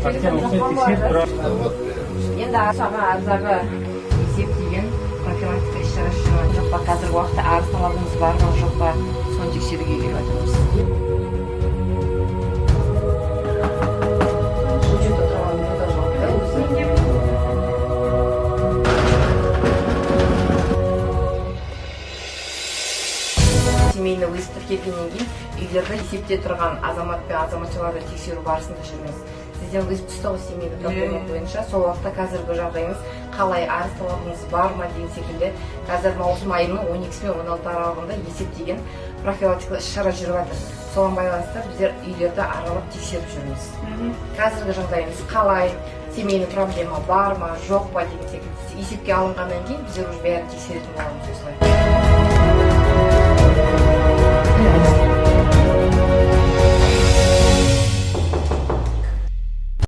Енді ақшаға арзаға есептеген профилактика іс-шара жүріп жоқ па? Қазіргі уақытта арыз талабыңыз бар ма жоқ па? Соны тексеруге келіп жатырмыз. Семейный выстав келгеннен кейін үйлерді есепте тұрған азамат пен азаматшаларды тексеру барысында жүрміз. Сізден өз тұстағы семейді проблема бойынша сол уақытта қазіргі жағдайыңыз қалай, арыз талабыңыз бар ма деген секілді қазір маусым айының 12 мен 16 аралығында есептеген профилактикалық іс-шара жүріп жатыр. Соған байланысты біздер үйлерді аралап тексеріп жүрміз. Қазіргі жағдайыңыз қалай, семейный проблема бар ма жоқ па деген секілді есепке алынғаннан кейін біздер уже бәрін тексеретін боламыз осылай.